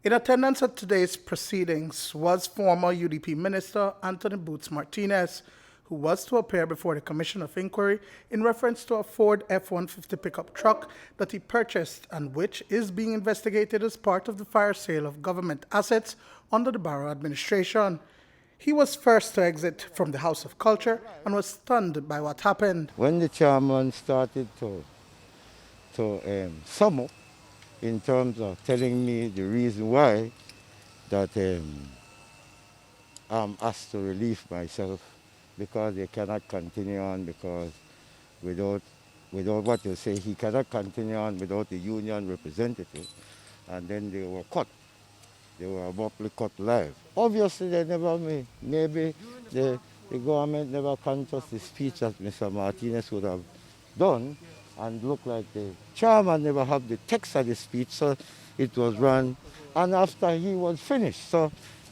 In attendance at today's proceedings was former UDP Minister Anthony Boots Martinez, who was to appear before the Commission of Inquiry in reference to a Ford F-150 pickup truck that he purchased and which is being investigated as part of the fire sale of government assets under the Barrow administration. He was first to exit from the House of Culture and was stunned by what happened. When the chairman started to sum up in terms of telling me the reason why that I'm asked to relieve myself because they cannot continue on, because without what you say, he cannot continue on without the union representative, and then they were cut. They were abruptly cut live. Obviously, they never made. Maybe the government never contested the speech that Mr. Martinez would have done, and looked like the chairman never had the text of the speech, so it was run. And after he was finished, so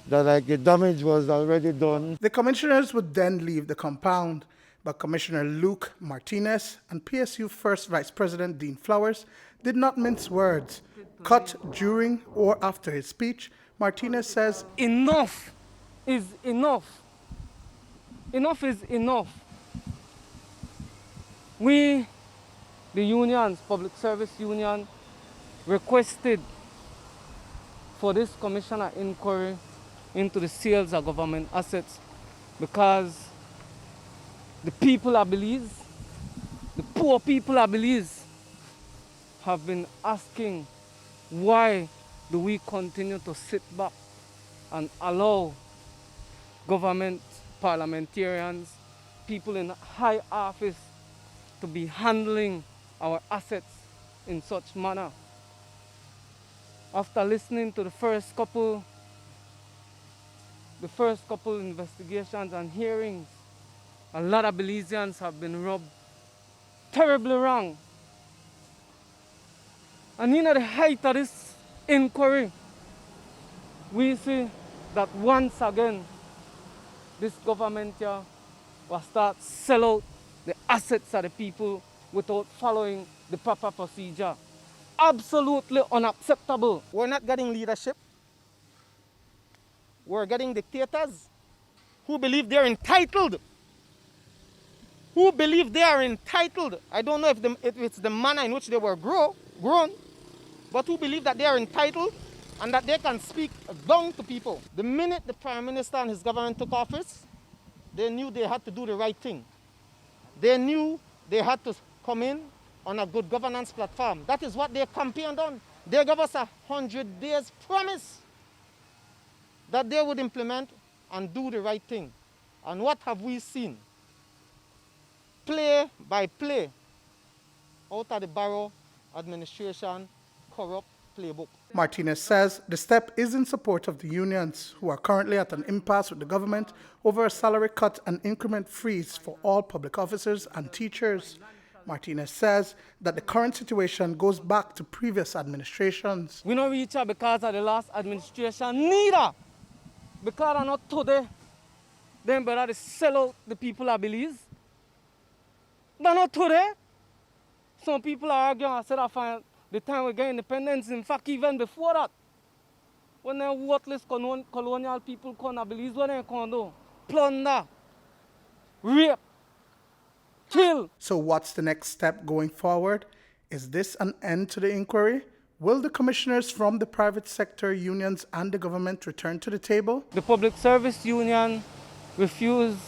that like the damage was already done. The commissioners would then leave the compound, but Commissioner Luke Martinez and PSU First Vice President Dean Flowers did not mince words. Cut during or after his speech, Martinez says, "Enough is enough. Enough is enough. We, the unions, Public Service Union, requested for this commissioner inquiry into the sales of government assets because the people of Belize, the poor people of Belize, have been asking, why do we continue to sit back and allow government, parliamentarians, people in high office to be handling our assets in such manner? After listening to the first couple investigations and hearings, a lot of Belizeans have been rubbed terribly wrong. And in the height of this inquiry, we see that once again, this government here will start sell out the assets of the people without following the proper procedure. Absolutely unacceptable. We're not getting leadership. We're getting dictators who believe they're entitled. Who believe they are entitled. I don't know if it's the manner in which they were grown, but who believe that they are entitled and that they can speak down to people. The minute the Prime Minister and his government took office, they knew they had to do the right thing. They knew they had to come in on a good governance platform. That is what they campaigned on. They gave us 100 days promise that they would implement and do the right thing. And what have we seen? Play by play out of the Barrow administration corrupt playbook. Martinez says the step is in support of the unions, who are currently at an impasse with the government over a salary cut and increment freeze for all public officers and teachers. Martinez says that the current situation goes back to previous administrations. We don't reach out because of the last administration, neither. Because of not today, then better to sell out the people of Belize. But not today. Some people are arguing, I said, I find the time we get independence, in fact, even before that, when the worthless colonial people come to Belize, what they can do? Plunder, rape, kill. So what's the next step going forward? Is this an end to the inquiry? Will the commissioners from the private sector, unions, and the government return to the table? The Public Service Union refused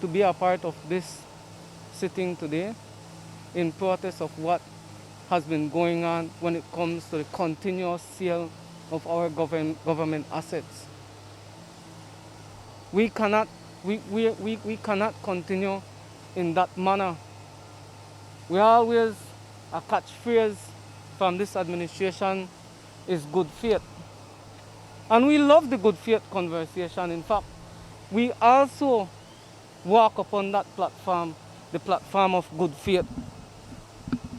to be a part of this sitting today in protest of what has been going on when it comes to the continuous sale of our government assets. We cannot continue in that manner. We always, a catchphrase from this administration is good faith. And we love the good faith conversation. In fact, we also walk upon that platform, the platform of good faith.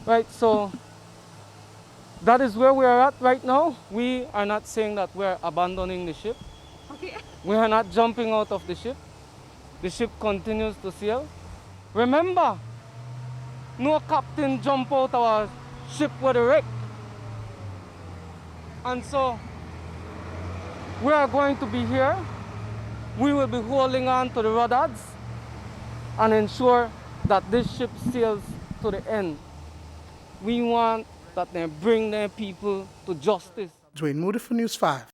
Right, so that is where we are at right now. We are not saying that we're abandoning the ship. Okay. We are not jumping out of the ship. The ship continues to sail. Remember, no captain jump out our ship with a wreck. And so We are going to be here. We will be holding on to the roddads and ensure that this ship sails to the end. We want that they bring their people to justice. Duane Moody for News 5.